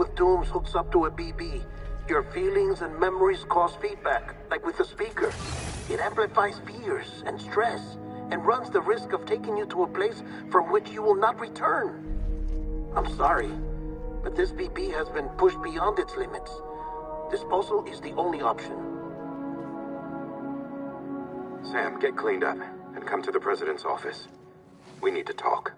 with Dooms hooks up to a BB, your feelings and memories cause feedback, like with a speaker. It amplifies fears and stress, and runs the risk of taking you to a place from which you will not return. I'm sorry, but this BB has been pushed beyond its limits. Disposal is the only option. Sam, get cleaned up and come to the president's office. We need to talk.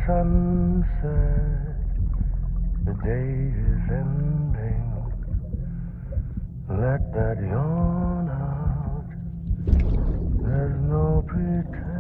Sunset, the day is ending. Let that yawn out. There's no pretending.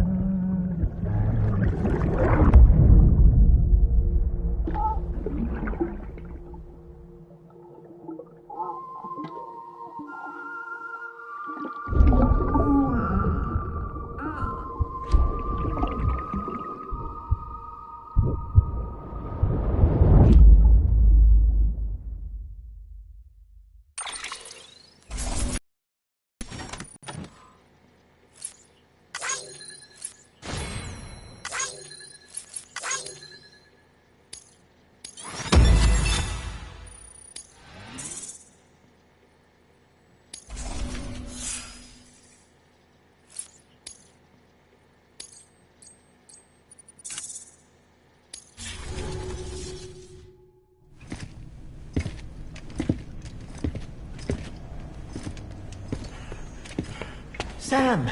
Sam,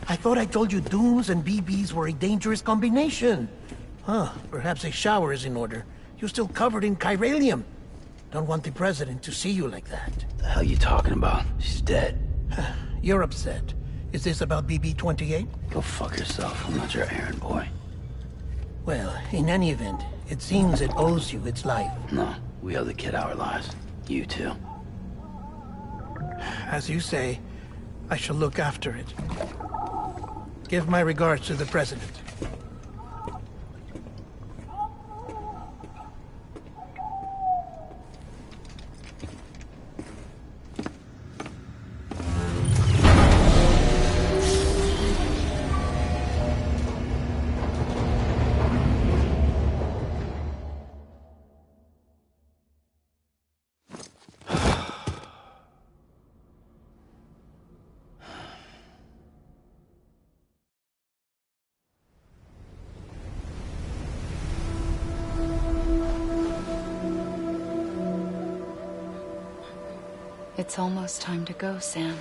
I thought I told you Dooms and BBs were a dangerous combination. Huh, perhaps a shower is in order. You're still covered in chiralium. Don't want the president to see you like that. The hell you talking about? She's dead. You're upset. Is this about BB-28? Go fuck yourself. I'm not your errand boy. Well, in any event, it seems it owes you its life. No, we owe the kid our lives. You too. As you say, I shall look after it. Give my regards to the president. It's almost time to go, Sam.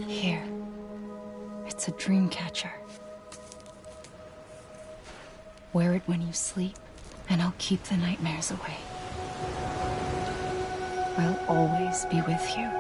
Here. It's a dream catcher. Wear it when you sleep, and I'll keep the nightmares away. I'll always be with you.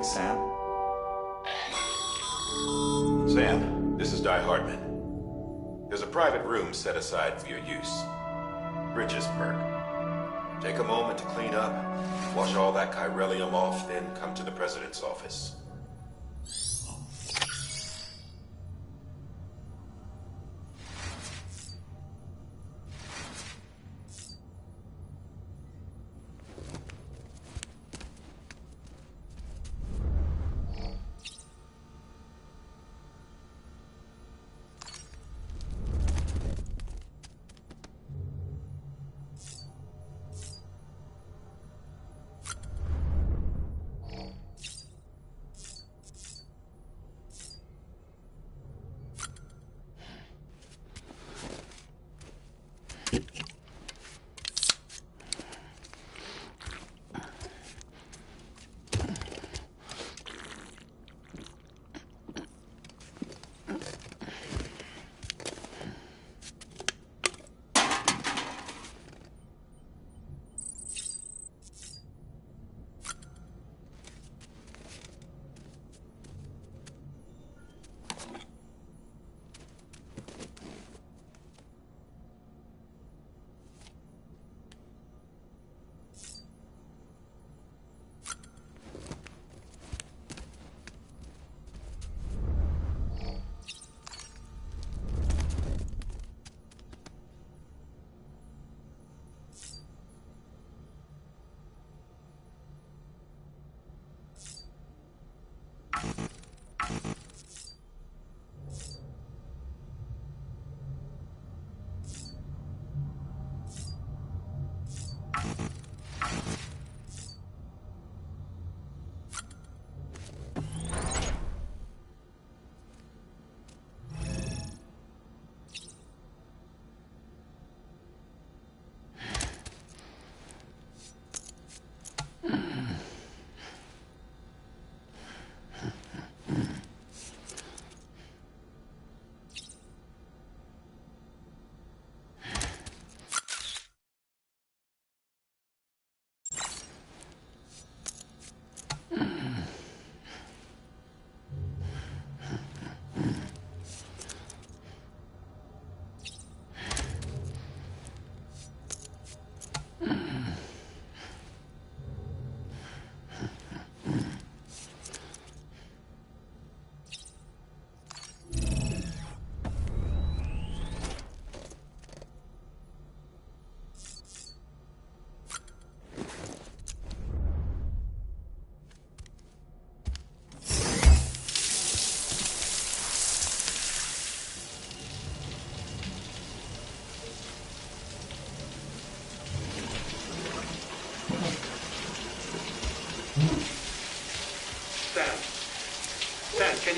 Sam? Sam, this is Di Hartman. There's a private room set aside for your use. Bridges perk. Take a moment to clean up, wash all that chiralium off, then come to the president's office.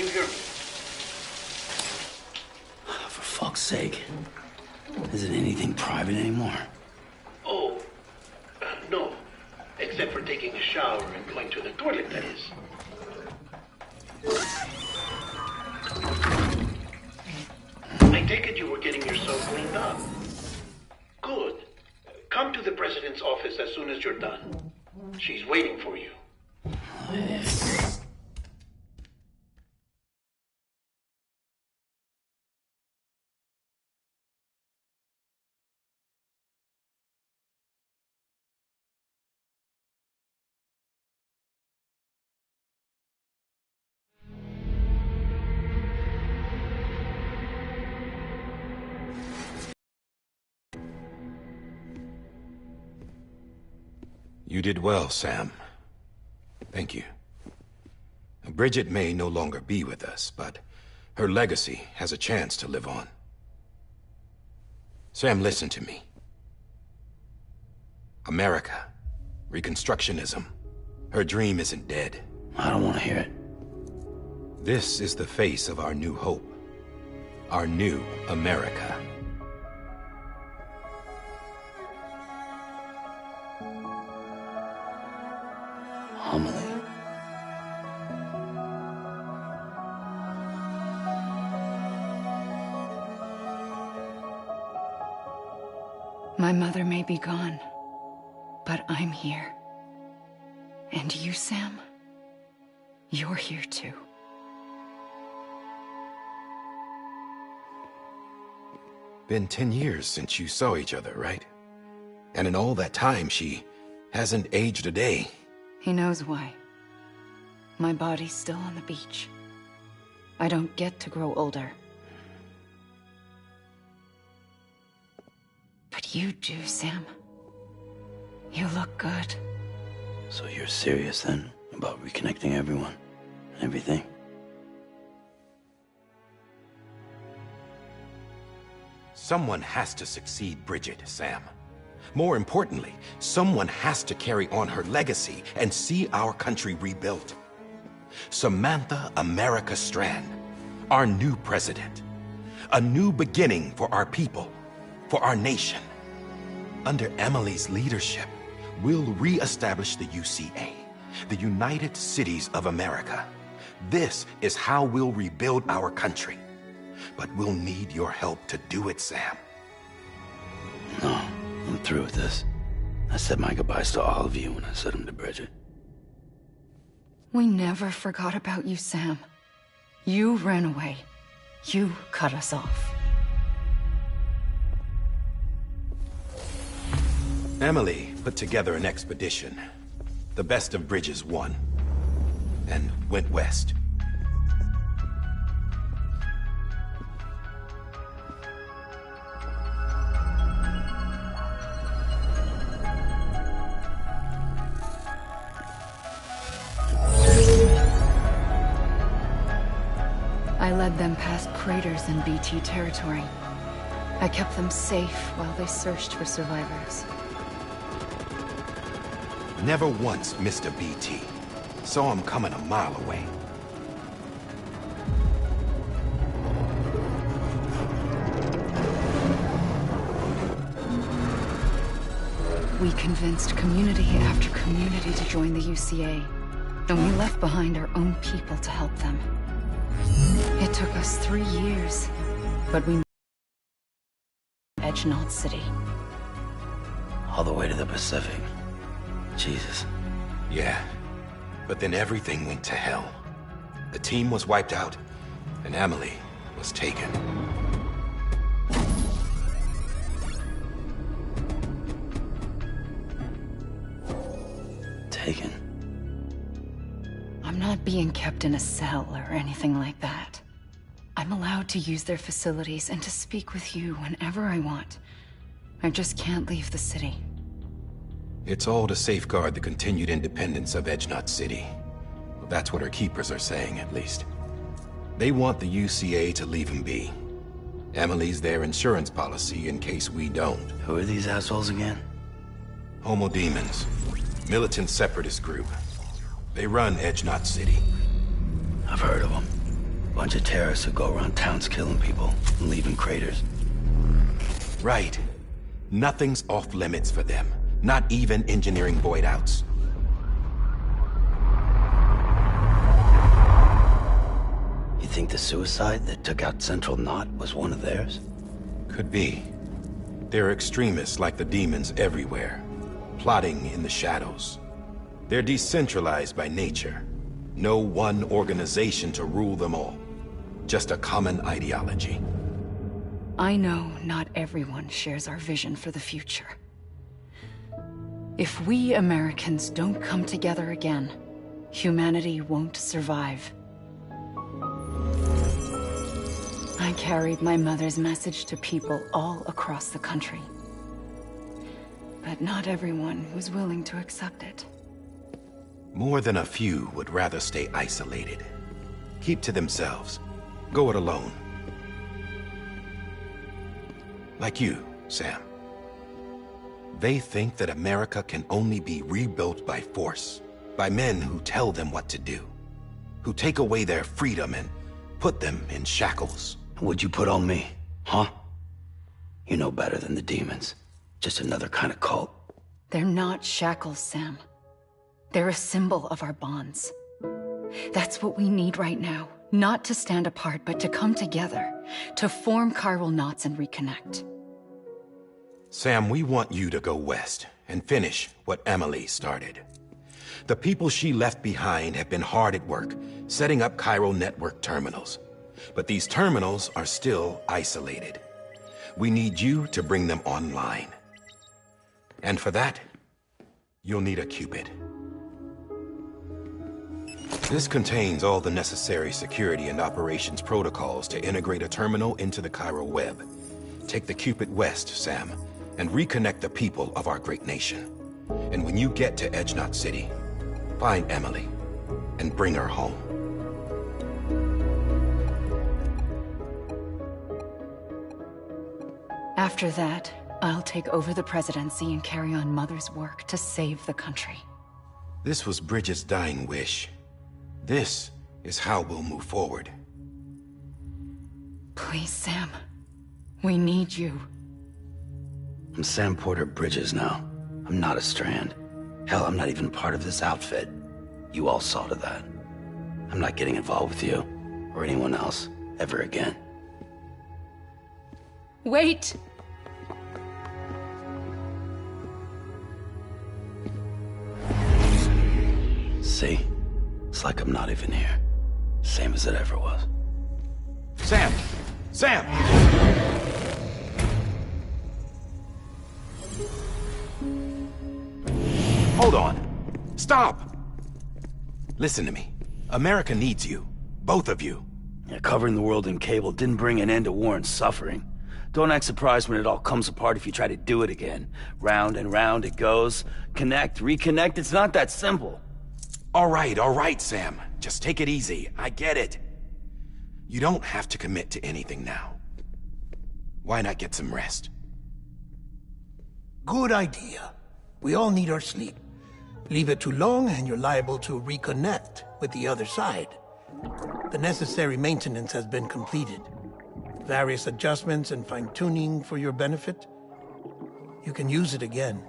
you hear me? For fuck's sake. Isn't anything private anymore? Oh, no. Except for taking a shower and going to the toilet, that is. I take it you were getting yourself cleaned up. Good. Come to the president's office as soon as you're done. She's waiting for you. You did well, Sam. Thank you. Bridget may no longer be with us, but her legacy has a chance to live on. Sam, listen to me. America, Reconstructionism, her dream isn't dead. I don't want to hear it. This is the face of our new hope. Our new America. Homily. My mother may be gone, but I'm here. And you, Sam, you're here too. Been 10 years since you saw each other, right? And in all that time, she hasn't aged a day. He knows why. My body's still on the beach. I don't get to grow older. But you do, Sam. You look good. So you're serious then about reconnecting everyone and everything? Someone has to succeed Bridget, Sam. More importantly, someone has to carry on her legacy and see our country rebuilt. Samantha America Strand, our new president. A new beginning for our people, for our nation. Under Emily's leadership, we'll re-establish the UCA, the United Cities of America. This is how we'll rebuild our country. But we'll need your help to do it, Sam. No, I'm through with this. I said my goodbyes to all of you when I said them to Bridget. We never forgot about you, Sam. You ran away. You cut us off. Emily put together an expedition. The best of Bridges won. And went west. I led them past craters in BT territory. I kept them safe while they searched for survivors. Never once missed a BT. Saw him coming a mile away. We convinced community after community to join the UCA. And we left behind our own people to help them. It took us 3 years, but we Edgenaut City. All the way to the Pacific. Jesus. Yeah, but then everything went to hell. The team was wiped out, and Emily was taken. Taken? I'm not being kept in a cell or anything like that. I'm allowed to use their facilities and to speak with you whenever I want. I just can't leave the city. It's all to safeguard the continued independence of Edgenaut City. Well, that's what our keepers are saying, at least. They want the UCA to leave him be. Emily's their insurance policy in case we don't. Who are these assholes again? Homo Demons. Militant separatist group. They run Edgenaut City. I've heard of them. Bunch of terrorists who go around towns killing people and leaving craters. Right. Nothing's off limits for them. Not even engineering void outs. You think the suicide that took out Central Knot was one of theirs? Could be. There are extremists like the demons everywhere, plotting in the shadows. They're decentralized by nature. No one organization to rule them all. Just a common ideology. I know not everyone shares our vision for the future. If we Americans don't come together again, humanity won't survive. I carried my mother's message to people all across the country. But not everyone was willing to accept it. More than a few would rather stay isolated. Keep to themselves. Go it alone. Like you, Sam. They think that America can only be rebuilt by force, by men who tell them what to do, who take away their freedom and put them in shackles. What'd you put on me, huh? You know better than the demons. Just another kind of cult. They're not shackles, Sam. They're a symbol of our bonds. That's what we need right now. Not to stand apart, but to come together, to form chiral knots and reconnect. Sam, we want you to go west and finish what Emily started. The people she left behind have been hard at work, setting up chiral network terminals. But these terminals are still isolated. We need you to bring them online. And for that, you'll need a Cupid. This contains all the necessary security and operations protocols to integrate a terminal into the chiral web. Take the Cupid west, Sam, and reconnect the people of our great nation. And when you get to Edge Knot City, find Emily and bring her home. After that, I'll take over the presidency and carry on Mother's work to save the country. This was Bridget's dying wish. This is how we'll move forward. Please, Sam. We need you. I'm Sam Porter Bridges now. I'm not a Strand. Hell, I'm not even part of this outfit. You all saw to that. I'm not getting involved with you, or anyone else, ever again. Wait! See? It's like I'm not even here. Same as it ever was. Sam! Sam! Hold on. Stop! Listen to me. America needs you. Both of you. Yeah, covering the world in cable didn't bring an end to war and suffering. Don't act surprised when it all comes apart if you try to do it again. Round and round it goes. Connect, reconnect, it's not that simple. All right, Sam. Just take it easy. I get it. You don't have to commit to anything now. Why not get some rest? Good idea. We all need our sleep. Leave it too long and you're liable to reconnect with the other side. The necessary maintenance has been completed. Various adjustments and fine-tuning for your benefit. You can use it again.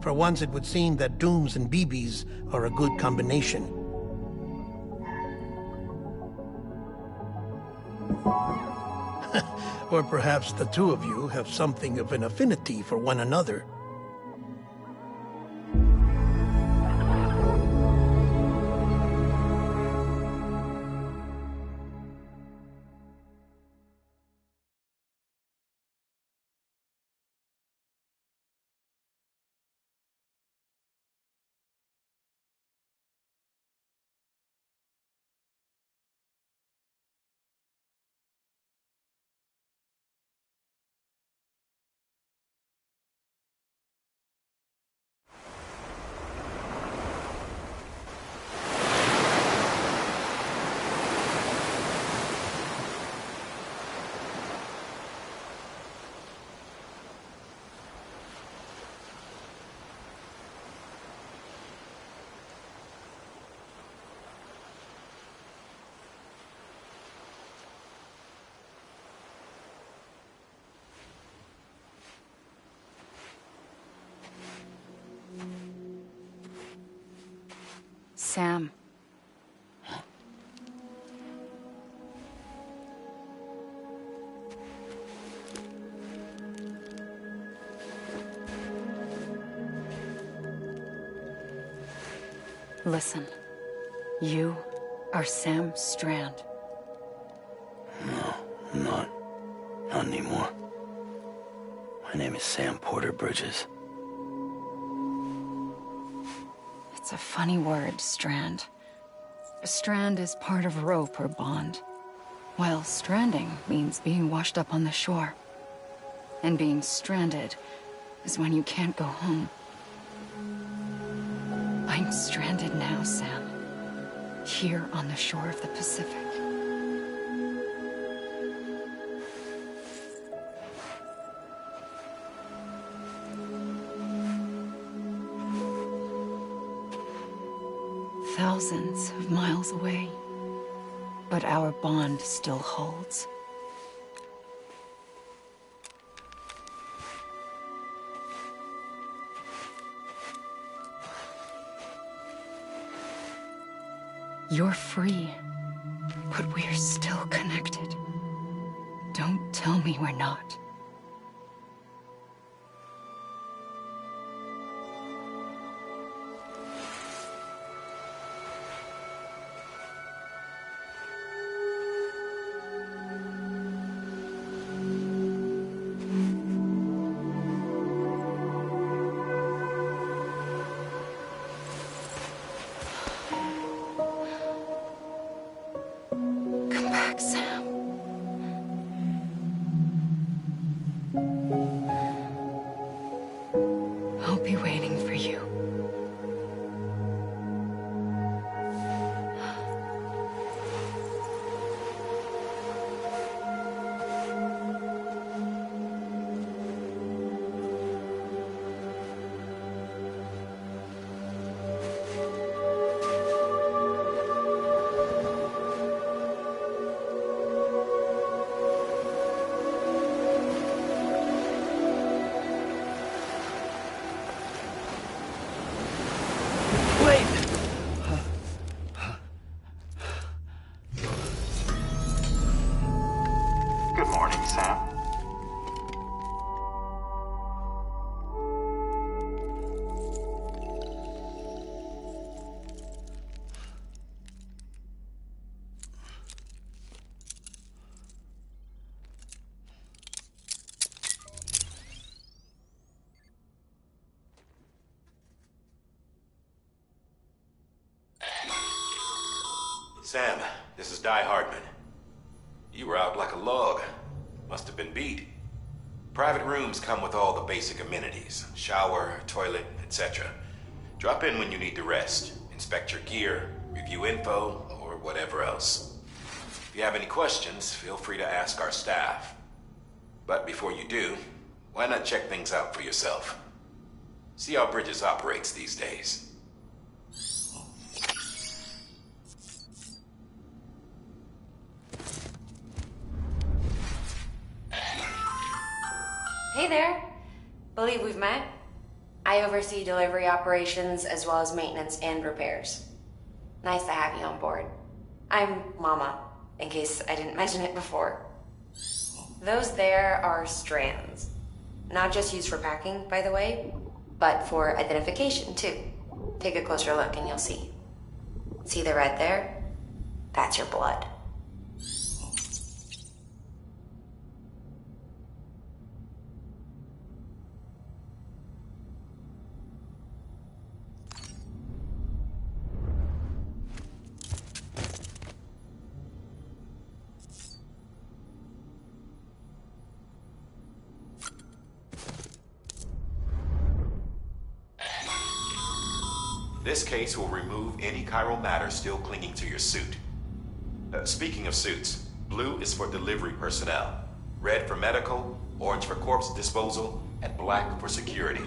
For once, it would seem that Dooms and BBs are a good combination. Or perhaps the two of you have something of an affinity for one another. Sam. Listen, you are Sam Strand. No, I'm not. Not anymore. My name is Sam Porter Bridges. It's a funny word, Strand. A strand is part of rope or bond, while stranding means being washed up on the shore. And being stranded is when you can't go home. I'm stranded now, Sam. Here on the shore of the Pacific. Thousands of miles away, but our bond still holds. You're free, but we're still connected. Don't tell me we're not. Come back, Sam. I'll be waiting for you. Good morning, Sam. Sam, this is Die Hardman. You were out like a log. Must have been beat. Private rooms come with all the basic amenities. Shower, toilet, etc. Drop in when you need to rest. Inspect your gear, review info, or whatever else. If you have any questions, feel free to ask our staff. But before you do, why not check things out for yourself? See how Bridges operates these days. Hey there. Believe we've met. I oversee delivery operations as well as maintenance and repairs. Nice to have you on board. I'm Mama, in case I didn't mention it before. Those there are strands. Not just used for packing, by the way, but for identification too. Take a closer look and you'll see. See the red there? That's your blood. This case will remove any chiral matter still clinging to your suit. Speaking of suits, blue is for delivery personnel, red for medical, orange for corpse disposal, and black for security.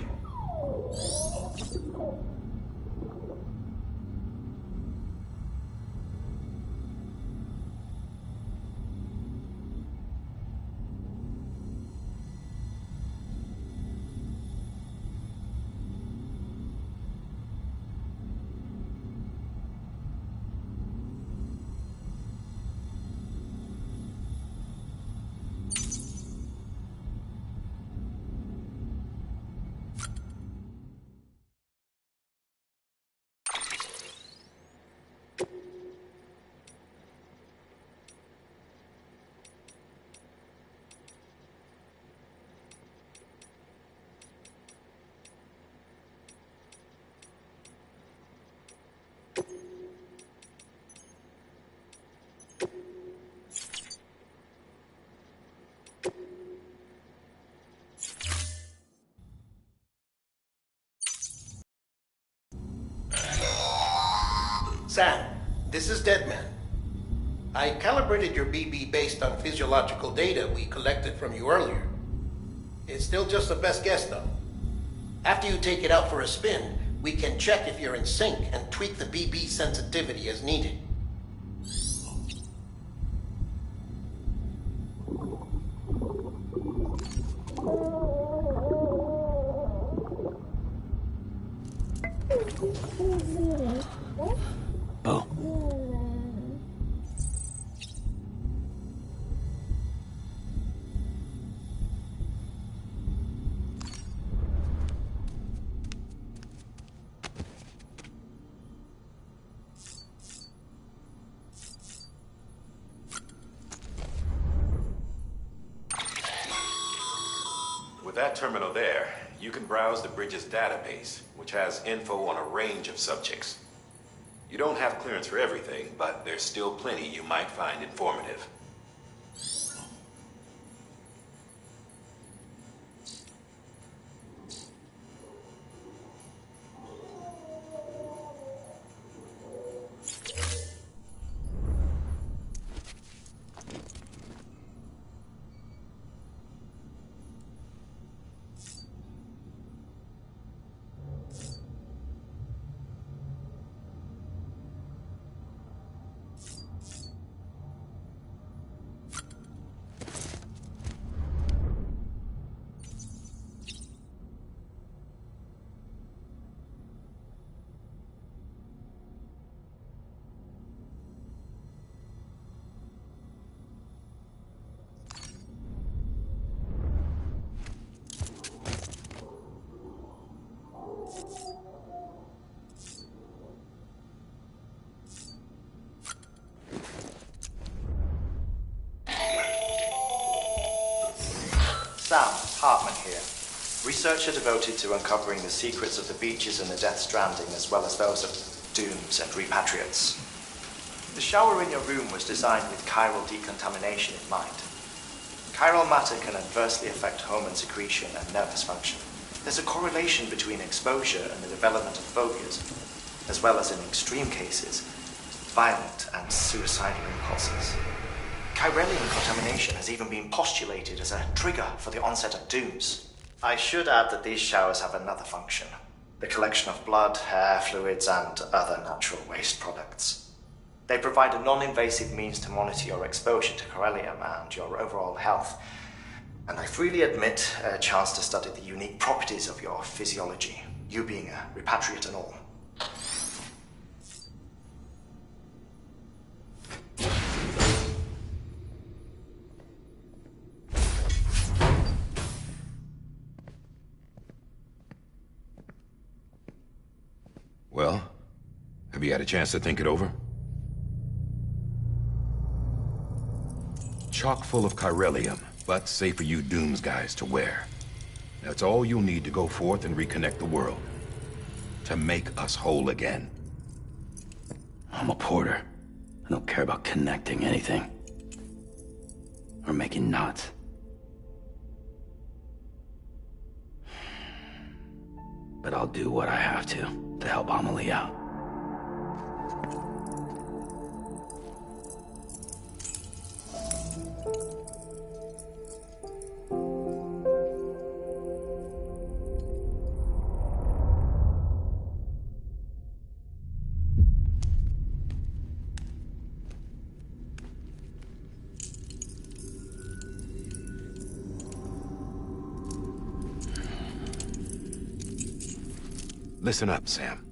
Sam, this is Deadman. I calibrated your BB based on physiological data we collected from you earlier. It's still just a best guess, though. After you take it out for a spin, we can check if you're in sync and tweak the BB sensitivity as needed. Bo. With that terminal there, you can browse the bridge's database, which has info on a range of subjects. You don't have clearance for everything, but there's still plenty you might find informative. Sam, Hartman here. Researcher devoted to uncovering the secrets of the beaches and the Death Stranding, as well as those of dooms and repatriates. The shower in your room was designed with chiral decontamination in mind. Chiral matter can adversely affect hormone secretion and nervous function. There's a correlation between exposure and the development of phobias, as well as in extreme cases, violent and suicidal impulses. Chiralian contamination has even been postulated as a trigger for the onset of dooms. I should add that these showers have another function: the collection of blood, hair, fluids, and other natural waste products. They provide a non-invasive means to monitor your exposure to chiralium and your overall health, and I freely admit a chance to study the unique properties of your physiology, you being a repatriate and all. Well, have you had a chance to think it over? Chock full of chiralium, but safe for you Dooms guys to wear. That's all you'll need to go forth and reconnect the world. To make us whole again. I'm a porter. I don't care about connecting anything. Or making knots. But I'll do what I have to help Amelie out. Listen up, Sam.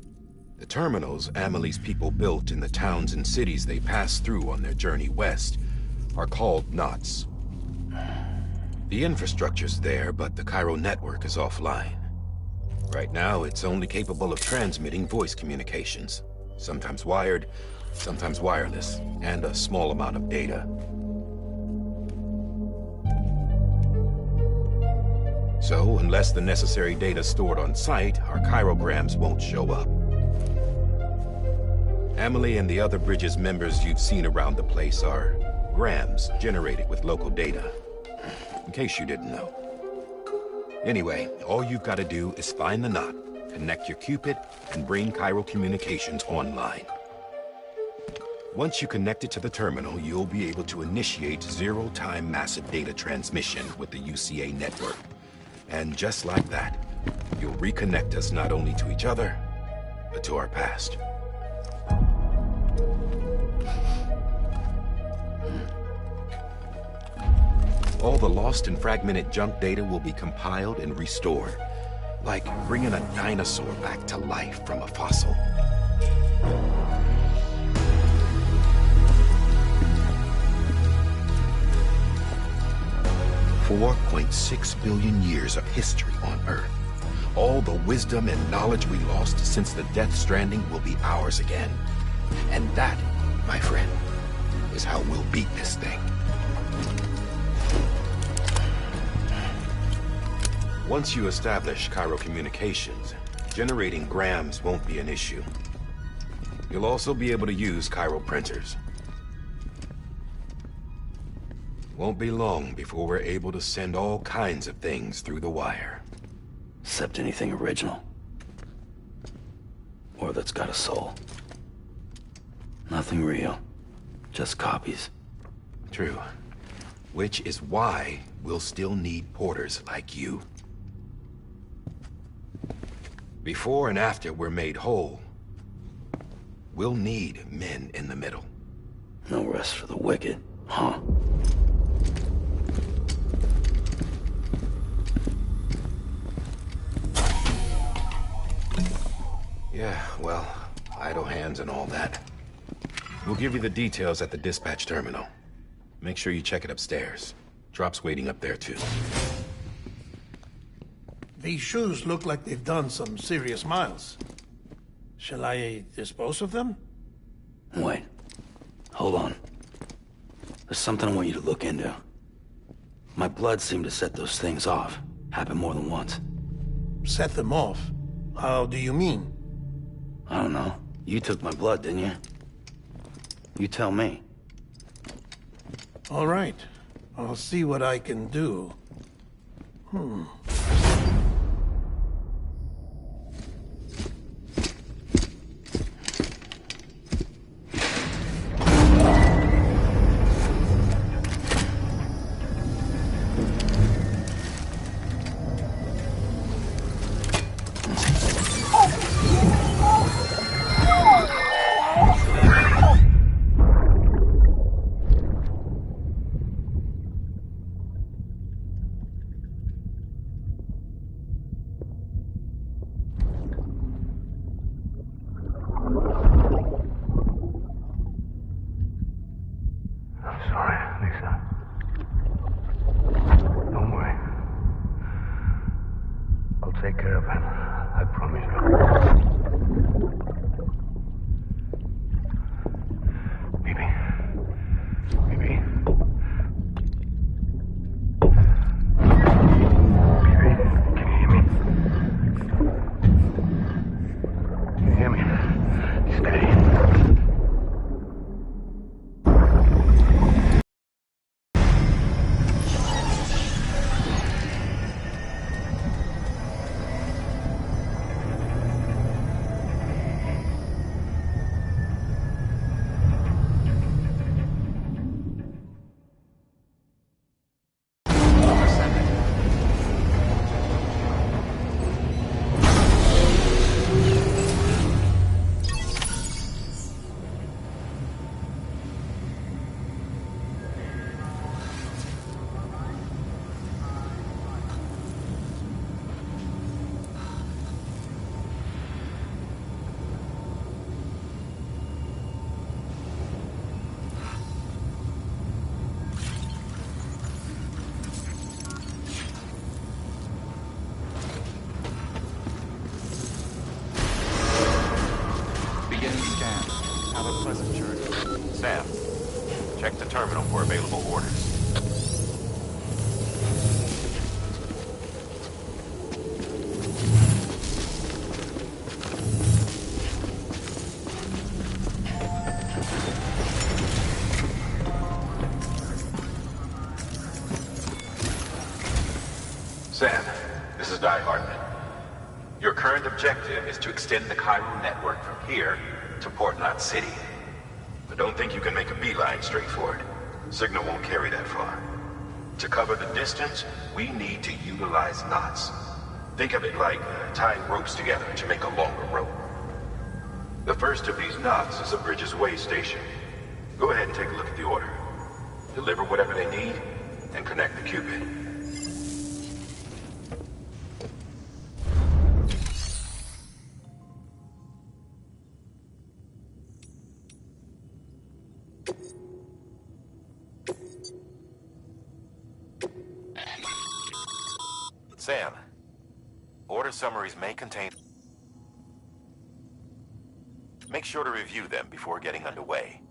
The terminals Amelie's people built in the towns and cities they passed through on their journey west are called knots. The infrastructure's there, but the Cairo network is offline. Right now, it's only capable of transmitting voice communications, sometimes wired, sometimes wireless, and a small amount of data. So, unless the necessary data stored on site, our chirograms won't show up. Amelie and the other Bridges members you've seen around the place are grams generated with local data. In case you didn't know. Anyway, all you've got to do is find the knot, connect your Cupid, and bring chiral communications online. Once you connect it to the terminal, you'll be able to initiate zero-time massive data transmission with the UCA network. And just like that, you'll reconnect us not only to each other, but to our past. All the lost and fragmented junk data will be compiled and restored, like bringing a dinosaur back to life from a fossil. 4.6 billion years of history on Earth. All the wisdom and knowledge we lost since the Death Stranding will be ours again. And that, my friend, is how we'll beat this thing. Once you establish Cairo communications, generating grams won't be an issue. You'll also be able to use Cairo printers. Won't be long before we're able to send all kinds of things through the wire. Except anything original. Or that's got a soul. Nothing real. Just copies. True. Which is why we'll still need porters like you. Before and after we're made whole, we'll need men in the middle. No rest for the wicked, huh? Yeah, well, idle hands and all that. We'll give you the details at the dispatch terminal. Make sure you check it upstairs. Drop's waiting up there, too. These shoes look like they've done some serious miles. Shall I dispose of them? Wait. Hold on. There's something I want you to look into. My blood seemed to set those things off. Happened more than once. Set them off? How do you mean? I don't know. You took my blood, didn't you? You tell me. All right. I'll see what I can do. Take care of him. I promise you. Baby. Baby. Baby, can you hear me? Can you hear me? Steady. Sam, check the terminal for available orders. Sam, this is Hartman. Your current objective is to extend the Cairo network from here to Port Knot City. But don't think you can make a beeline straight for it. Signal won't carry that far. To cover the distance, we need to utilize knots. Think of it like tying ropes together to make a longer rope. The first of these knots is a Bridges way station. Go ahead and take a look at the order. Deliver whatever they need, and connect the Cupid. Sam, order summaries may contain... Make sure to review them before getting underway.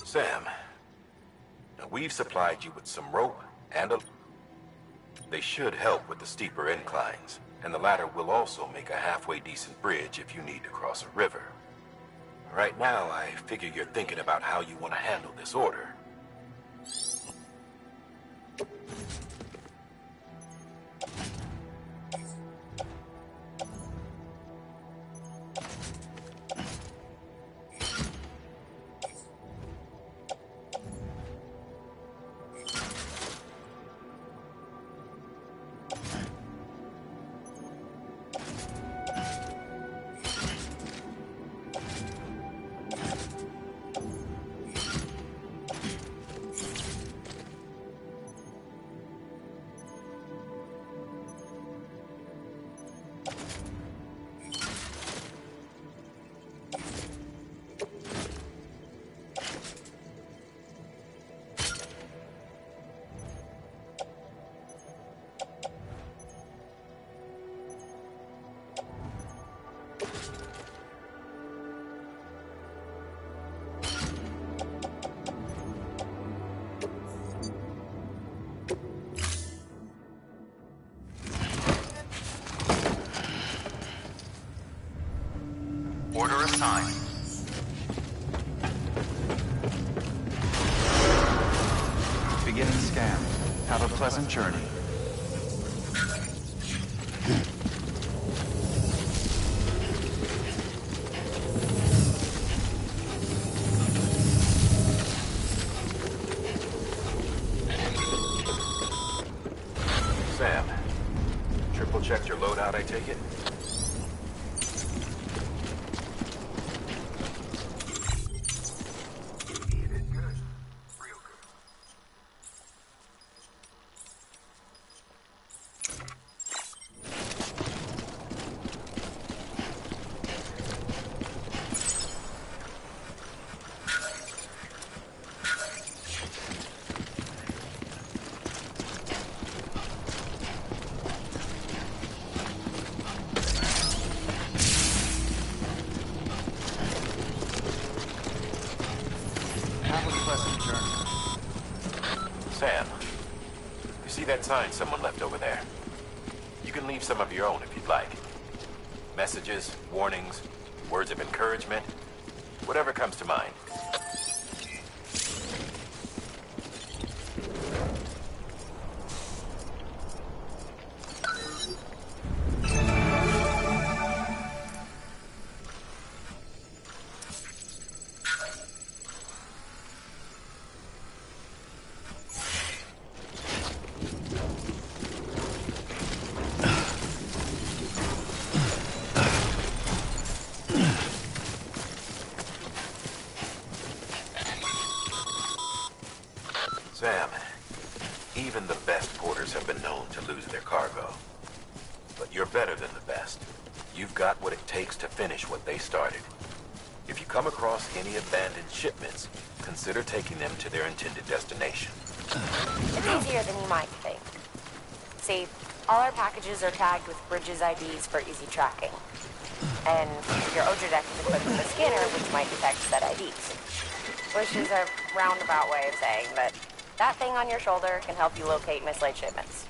Sam, we've supplied you with some rope and a... They should help with the steeper inclines, and the ladder will also make a halfway decent bridge if you need to cross a river. Right now, I figure you're thinking about how you want to handle this order. Order assigned. Beginning scan. Have a pleasant journey. Sam, triple checked your loadout, I take it? Sam, you see that sign someone left over there? You can leave some of your own if you'd like. Messages, warnings, words of encouragement, whatever comes to mind. finish what they started. If you come across any abandoned shipments, consider taking them to their intended destination. It's easier than you might think. See, all our packages are tagged with Bridges IDs for easy tracking. And your Odra deck is equipped with a scanner which might detect said IDs. Which is a roundabout way of saying that thing on your shoulder can help you locate mislaid shipments.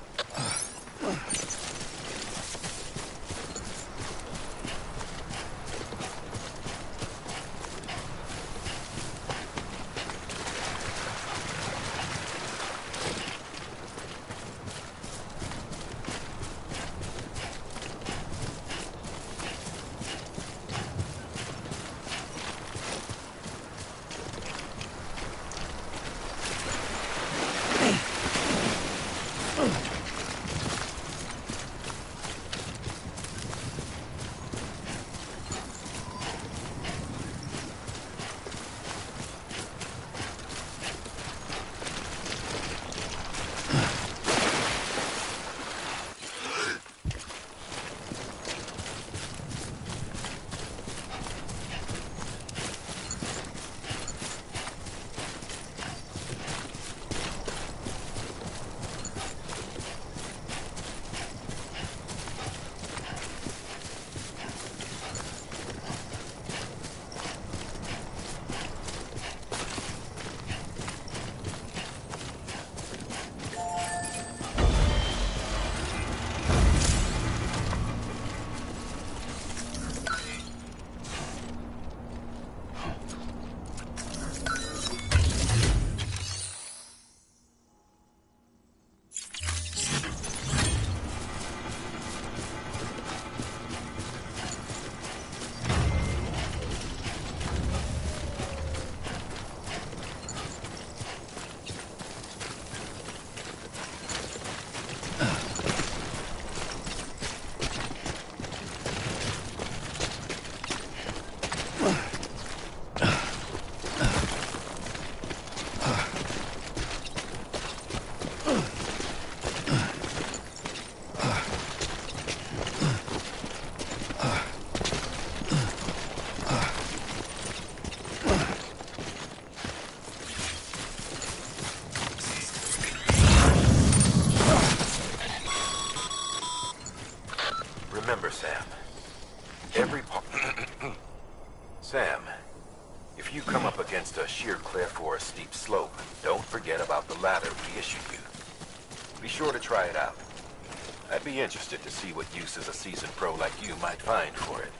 Remember, Sam, every Sam, if you come up against a sheer cliff or a steep slope, don't forget about the ladder we issued you. Be sure to try it out. I'd be interested to see what uses a seasoned pro like you might find for it.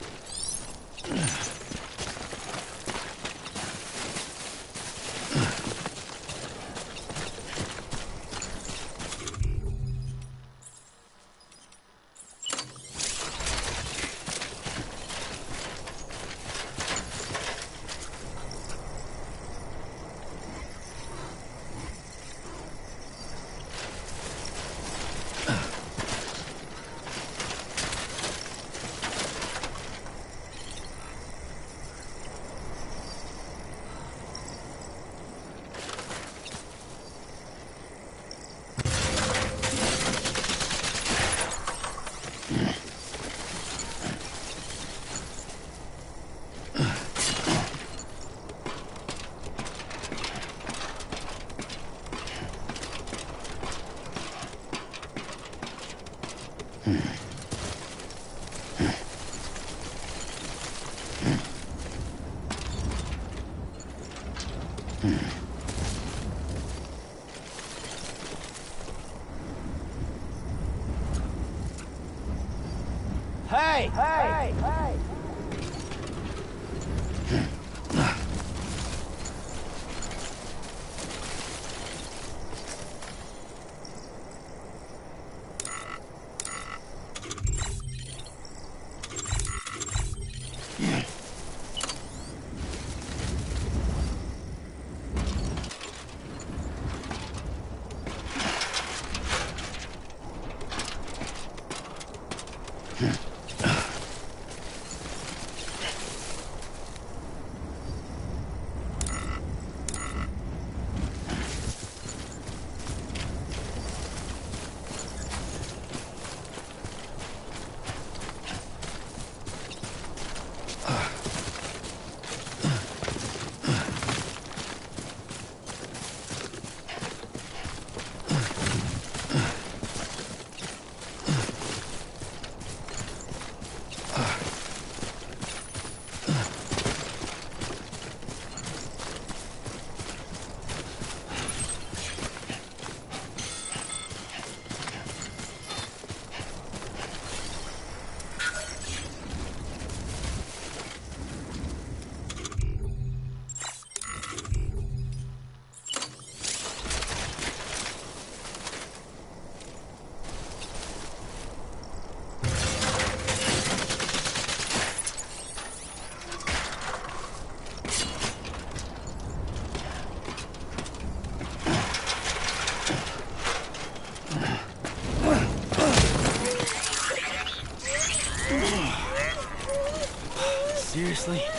Seriously?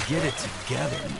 Get it together now.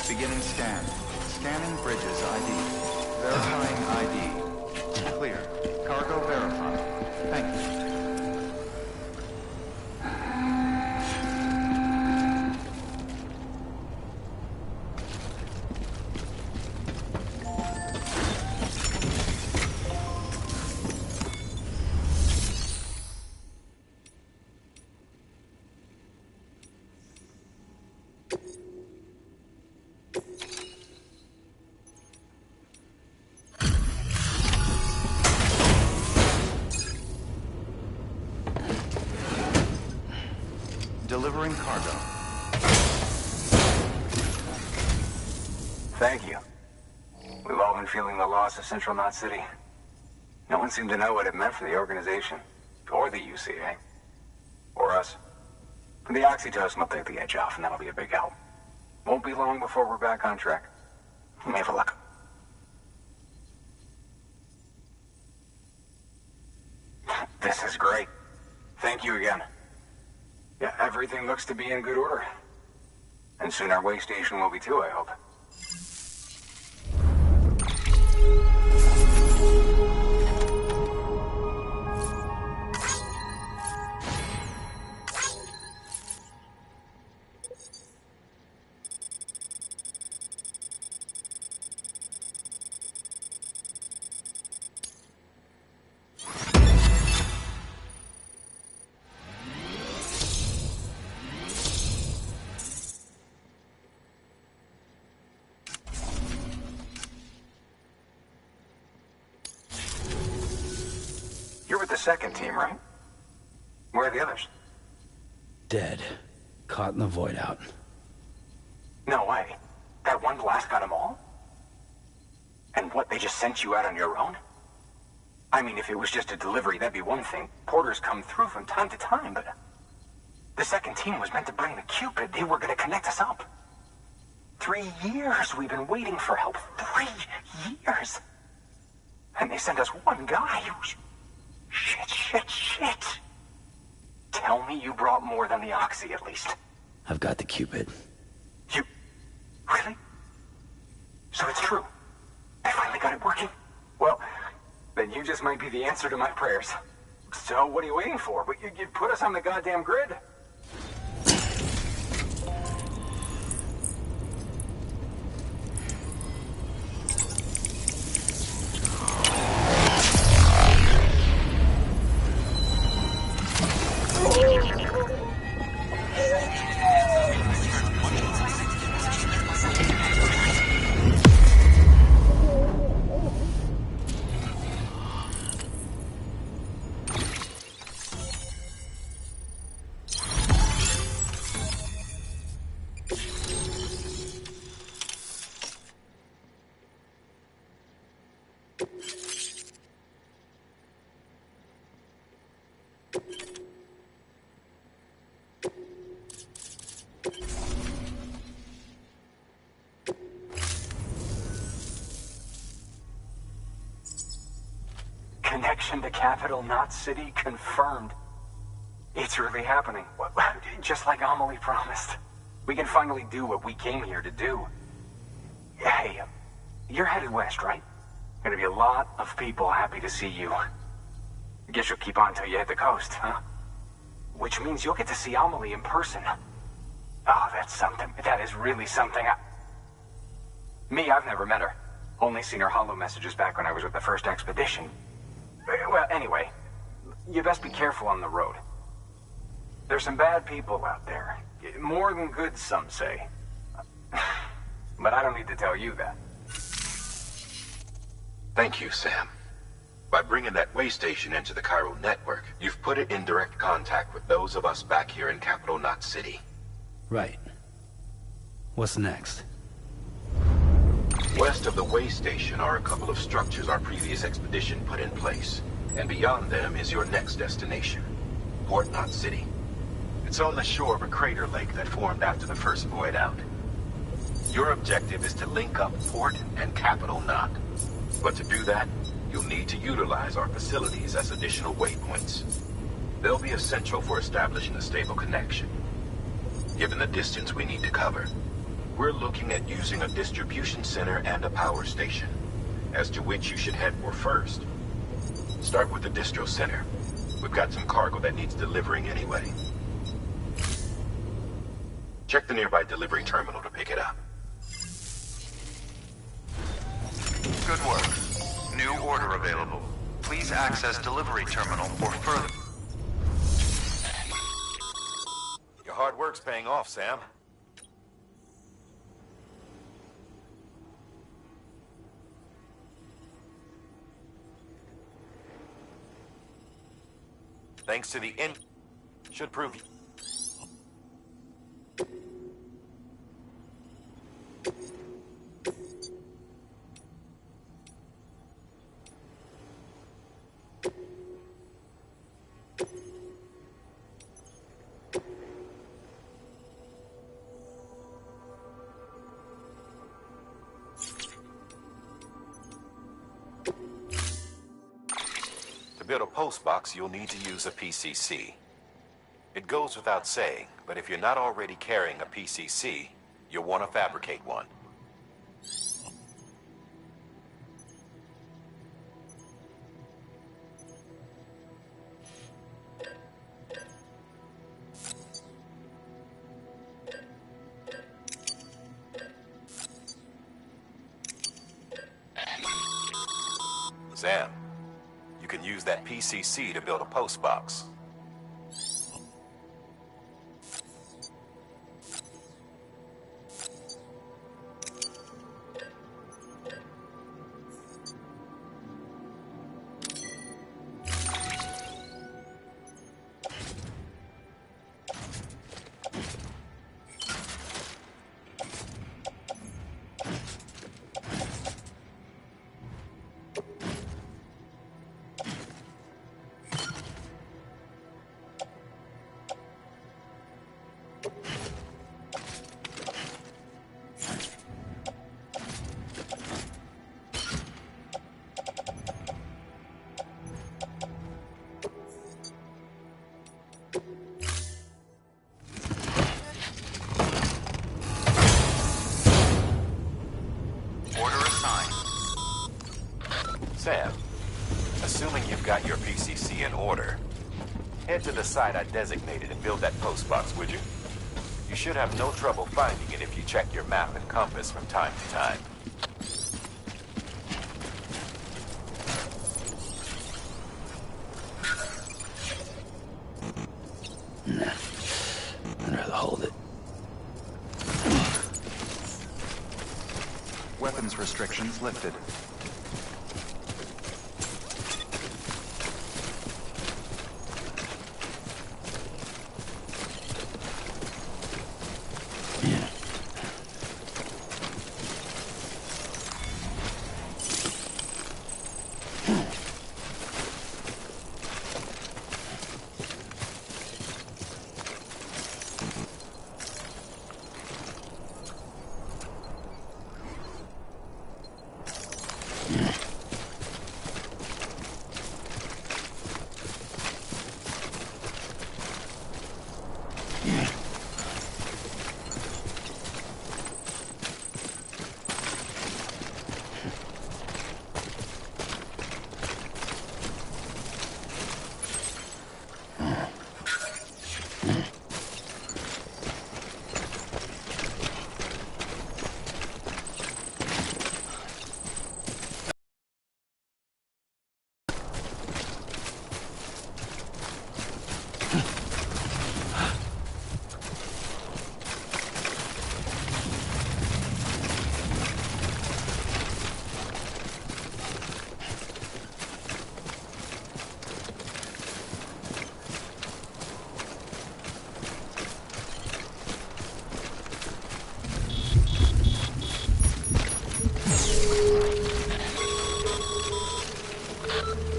Beginning scan. Scanning bridges ID. Verifying ID. Clear. Cargo verified. Thank you. Delivering cargo. Thank you. We've all been feeling the loss of Central Knot City. No one seemed to know what it meant for the organization, or the UCA, or us. The oxytocin will take the edge off, and that'll be a big help. Won't be long before we're back on track. We may have a luck. This is great. Thank you again. Yeah, everything looks to be in good order. And soon our way station will be too, I hope. You're with the second team, right? Where are the others? Dead. Caught in the void out. No way. That one blast got them all? And what, they just sent you out on your own? I mean, if it was just a delivery, that'd be one thing. Porters come through from time to time, but... The second team was meant to bring the Cupid. They were gonna connect us up. 3 years we've been waiting for help. 3 years. And they sent us one guy. Shit. Tell me you brought more than the Oxy, at least. I've got the Cupid. You... Really? So it's true. I finally got it working. Well, then you just might be the answer to my prayers. So what are you waiting for? You put us on the goddamn grid. Connection to capital, not city, confirmed. It's really happening. Just like Amelie promised. We can finally do what we came here to do. Hey, you're headed west, right? Gonna be a lot of people happy to see you. Guess you'll keep on till you hit the coast, huh? Which means you'll get to see Amelie in person. Oh, that's something. That is really something. I've never met her. Only seen her holo messages back when I was with the first expedition. Well, anyway, you best be careful on the road. There's some bad people out there. More than good, some say. But I don't need to tell you that. Thank you, Sam. By bringing that way station into the Cairo network, you've put it in direct contact with those of us back here in Capital Knot City. Right. What's next? West of the way station are a couple of structures our previous expedition put in place. And beyond them is your next destination, Port Knot City. It's on the shore of a crater lake that formed after the first void out. Your objective is to link up Port and Capital Knot. But to do that, you'll need to utilize our facilities as additional waypoints. They'll be essential for establishing a stable connection. Given the distance we need to cover, we're looking at using a distribution center and a power station, as to which you should head for first. Start with the distro center. We've got some cargo that needs delivering anyway. Check the nearby delivery terminal to pick it up. Good work. New order available. Please access delivery terminal for further... Your hard work's paying off, Sam. Thanks to the should prove you. To build a post box, you'll need to use a PCC. It goes without saying, but if you're not already carrying a PCC, you'll want to fabricate one. Sam, you can use that PCC to build a post box. Sam, assuming you've got your PCC in order, head to the site I designated and build that post box, would you? You should have no trouble finding it if you check your map and compass from time to time. Nah, I'd rather hold it. Weapons restrictions lifted.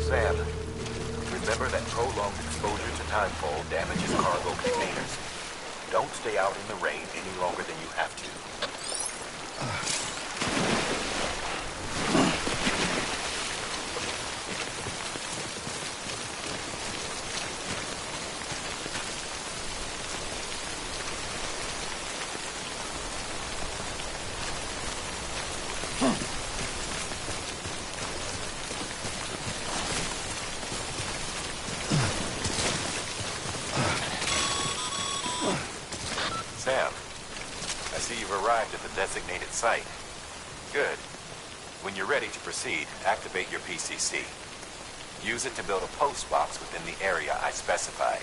Sam, remember that prolonged exposure to timefall damages cargo containers. Don't stay out in the rain any longer than you have to. Sam, I see you've arrived at the designated site. Good. When you're ready to proceed, activate your PCC. Use it to build a post box within the area I specified.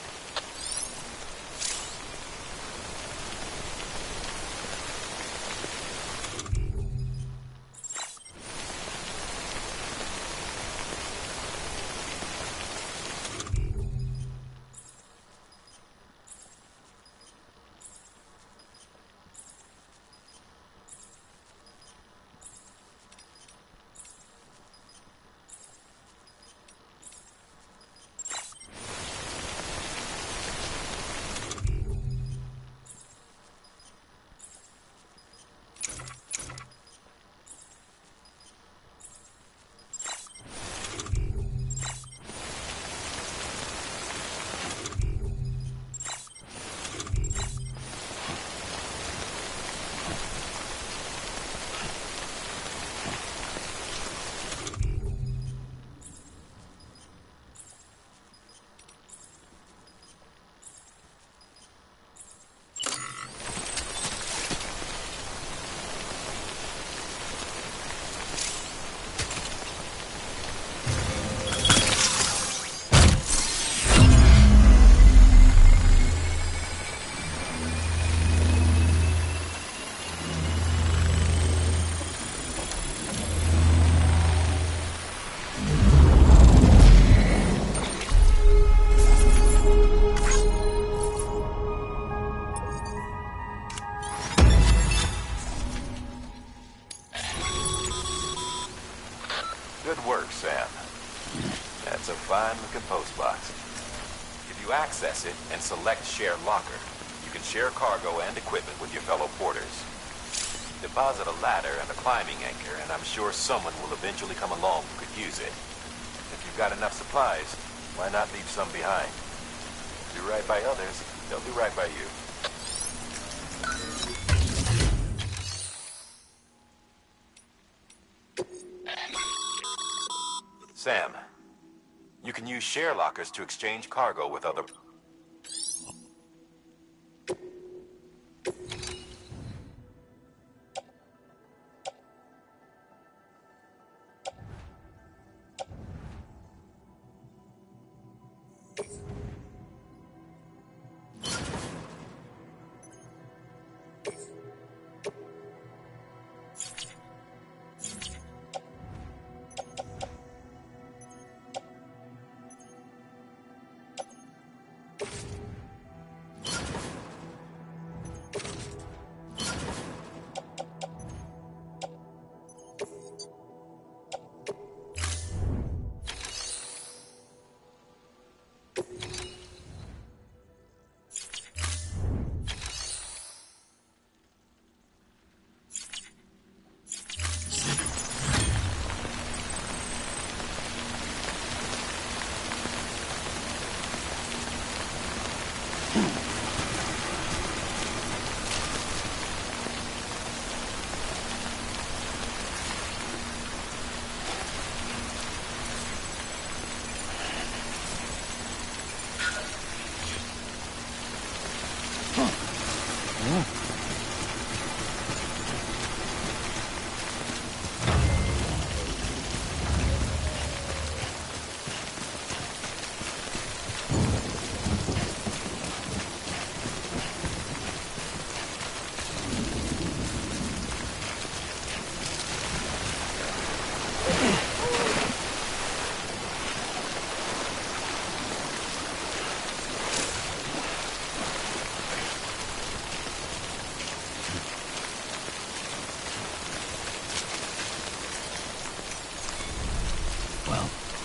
Good work, Sam. That's a fine-looking post box. If you access it and select Share Locker, you can share cargo and equipment with your fellow porters. Deposit a ladder and a climbing anchor, and I'm sure someone will eventually come along who could use it. If you've got enough supplies, why not leave some behind? Do right by others, they'll do right by you. Sam, you can use share lockers to exchange cargo with other...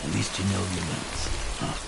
At least you know your limits, huh?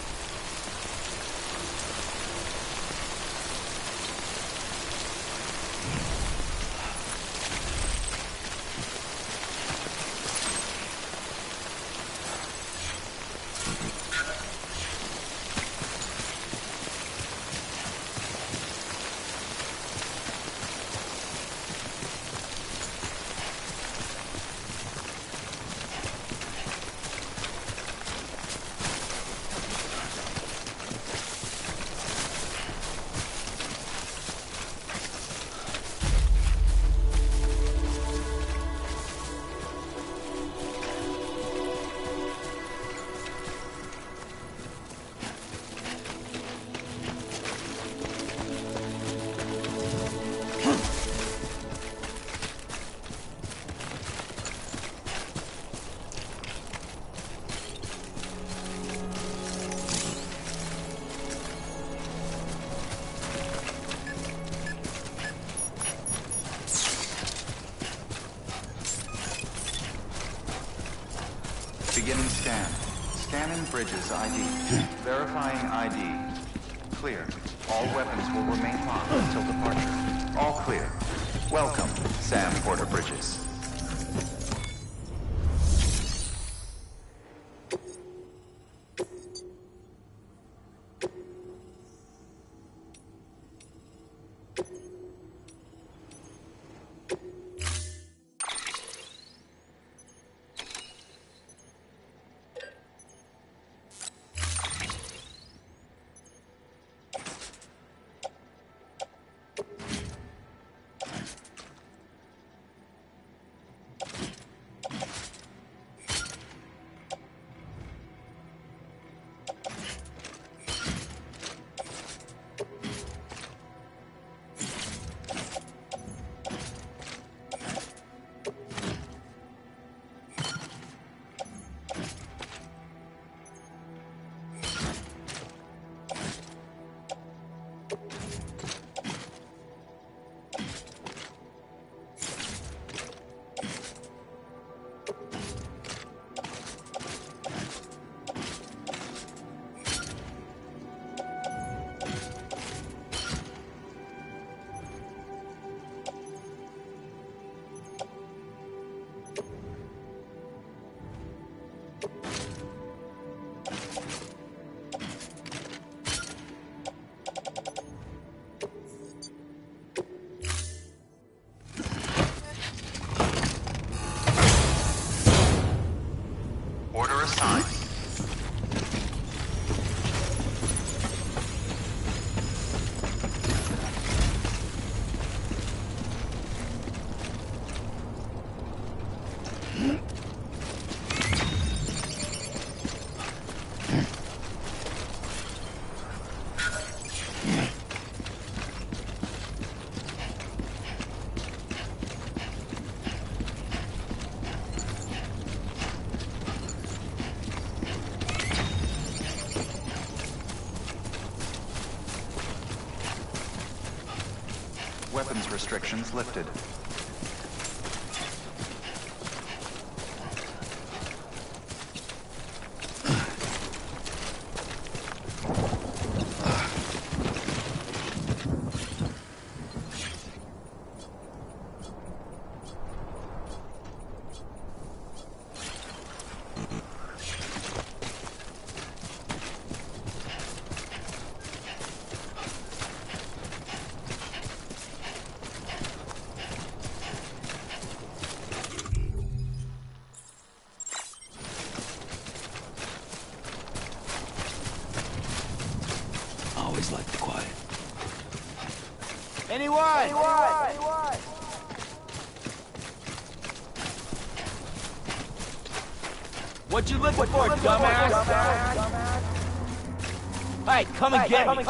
Beginning scan. Scanning bridges ID. Verifying ID. Clear. All weapons will remain locked until departure. All clear. Welcome, Sam Porter Bridges. Weapons restrictions lifted. Always like the quiet. Anyone? What you looking for, dumbass? Hey, come and get me.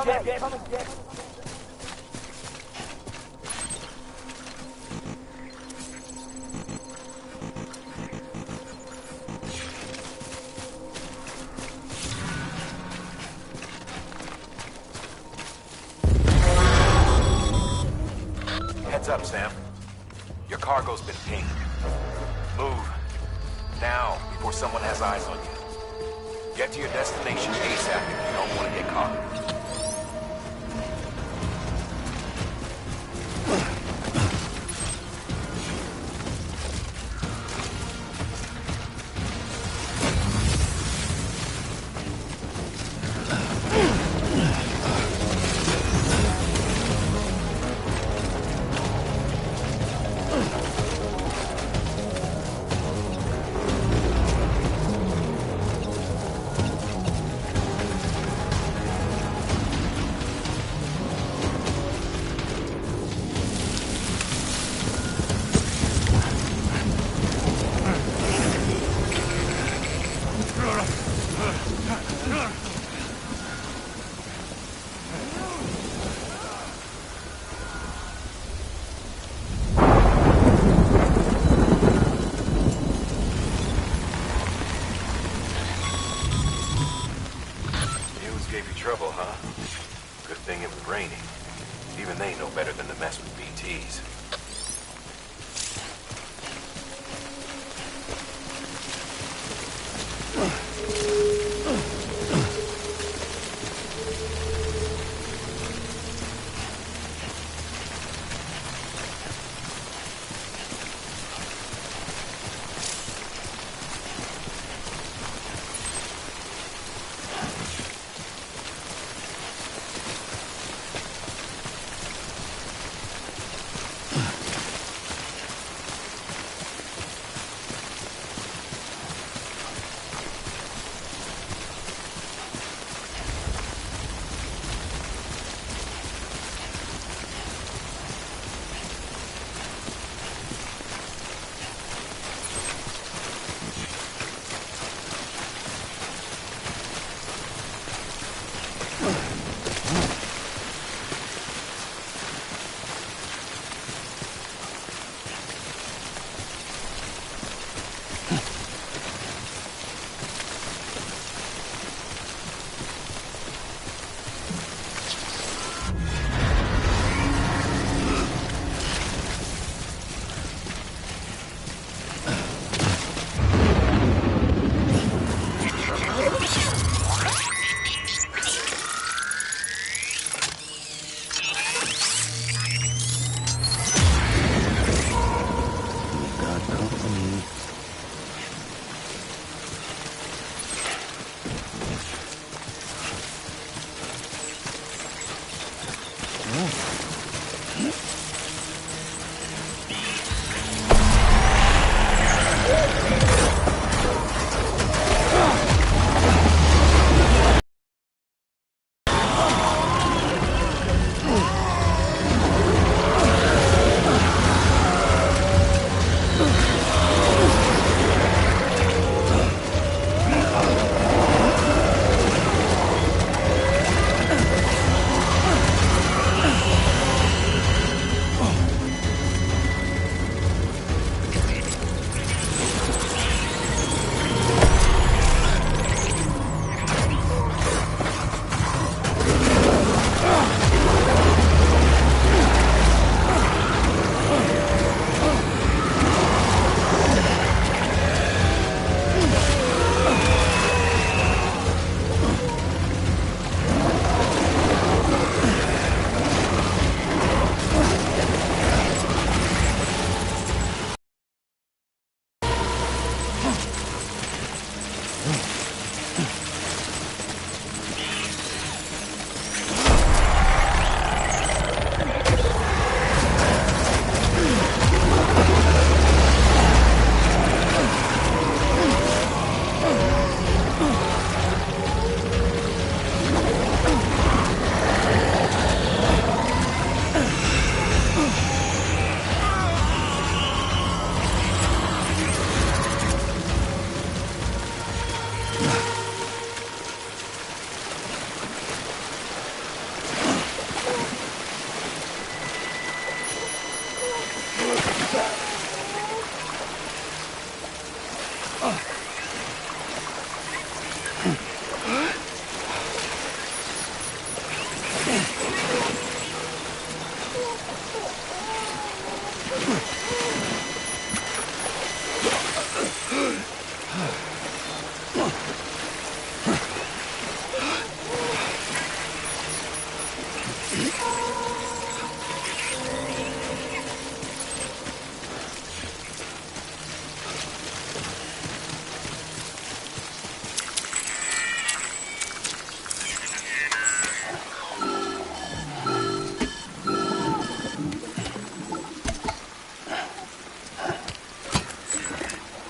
Heads up, Sam. Your cargo's been pinged. Move. Now, before someone has eyes on you. Get to your destination ASAP if you don't want to get caught. Gave you trouble, huh? Good thing it was raining. Even they know better than to mess with BTs.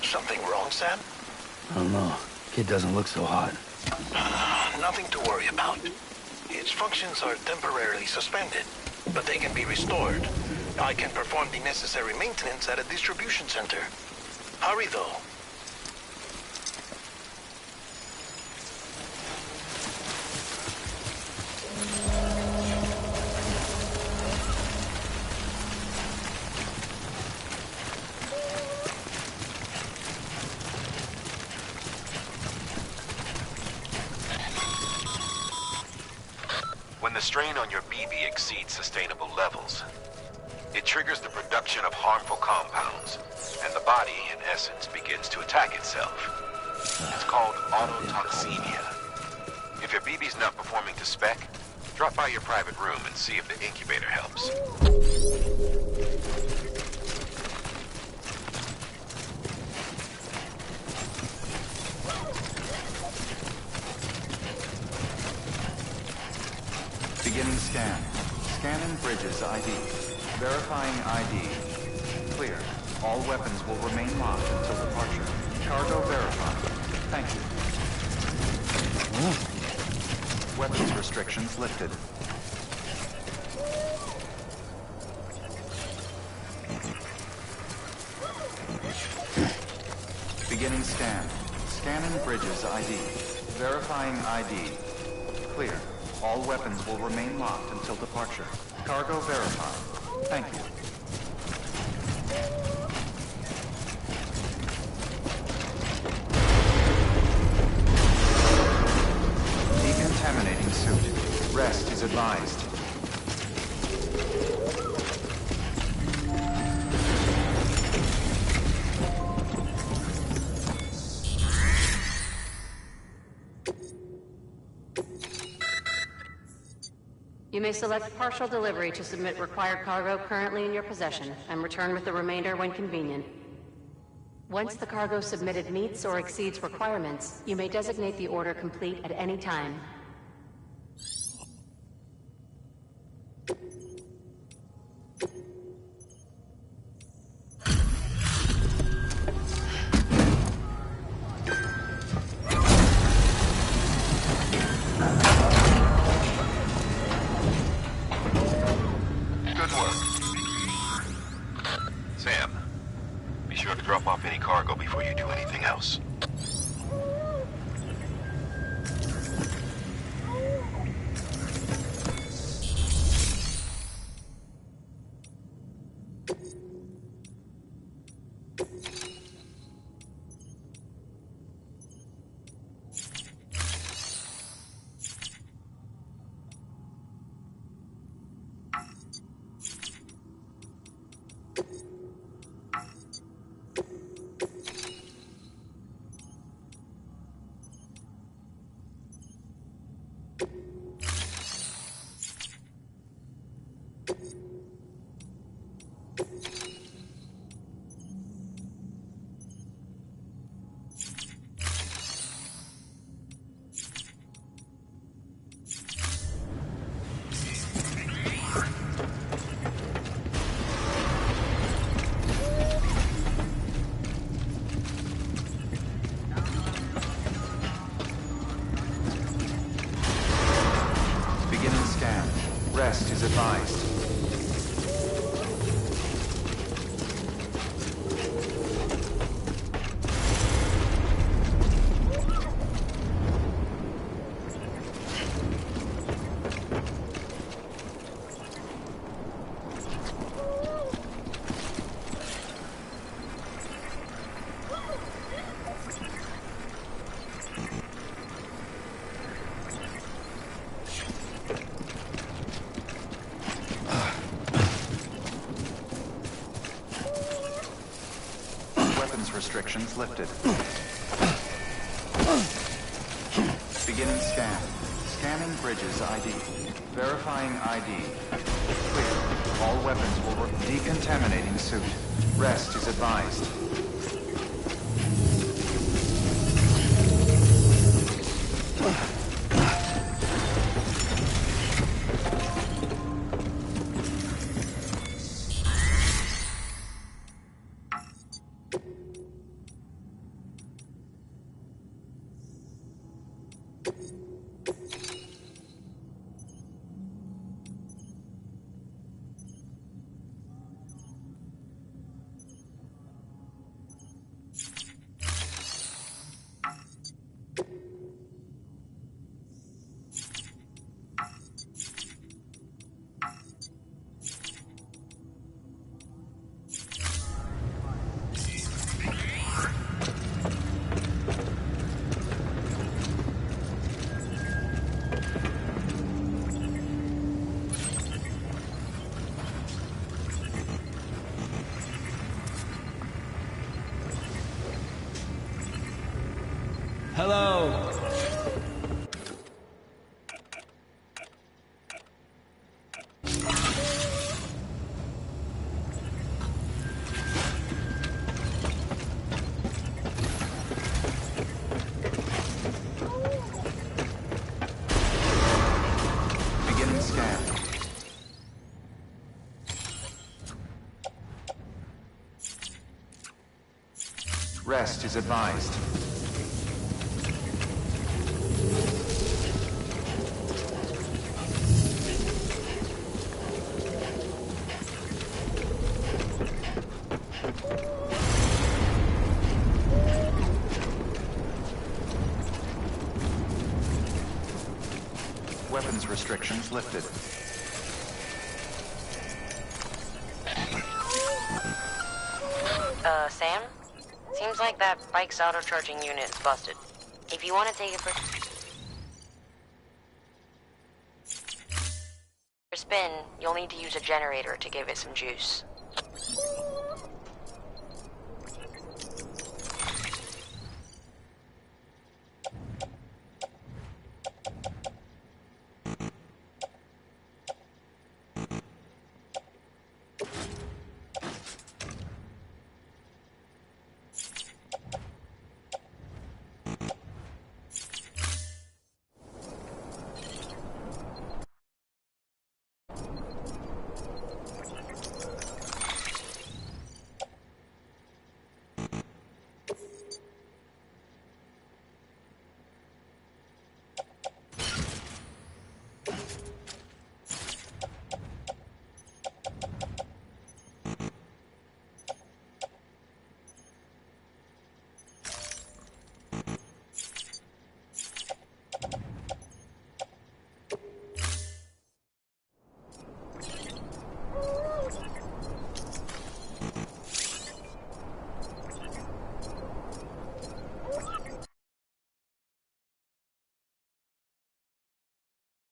Something wrong, Sam? I don't know. Kid doesn't look so hot. Nothing to worry about. Its functions are temporarily suspended, but they can be restored. I can perform the necessary maintenance at a distribution center. Hurry, though. When the strain on your BB exceeds sustainable levels, it triggers the production of harmful compounds, and the body, in essence, begins to attack itself. It's called autotoxemia. If your BB's not performing to spec, drop by your private room and see if the incubator helps. Beginning scan. Scanning Bridges ID. Verifying ID. Clear. All weapons will remain locked until departure. Cargo verified. Thank you. Weapons restrictions lifted. Beginning scan. Scanning Bridges ID. Verifying ID. Clear. All weapons will remain locked until departure. Cargo verified. Thank you. Decontaminating suit. Rest is advised. You may select partial delivery to submit required cargo currently in your possession, and return with the remainder when convenient. Once the cargo submitted meets or exceeds requirements, you may designate the order complete at any time. Drop off any cargo before you do anything else. Rest is advised. Weapons restrictions lifted. Beginning scan. Scanning Bridges ID. Verifying ID. Clear. All weapons will decontaminating suit. Rest is advised. Hello. Beginning scan. Rest is advised. Weapons restrictions lifted. Sam? Seems like that bike's auto-charging unit is busted. If you want to take it for a spin, you'll need to use a generator to give it some juice.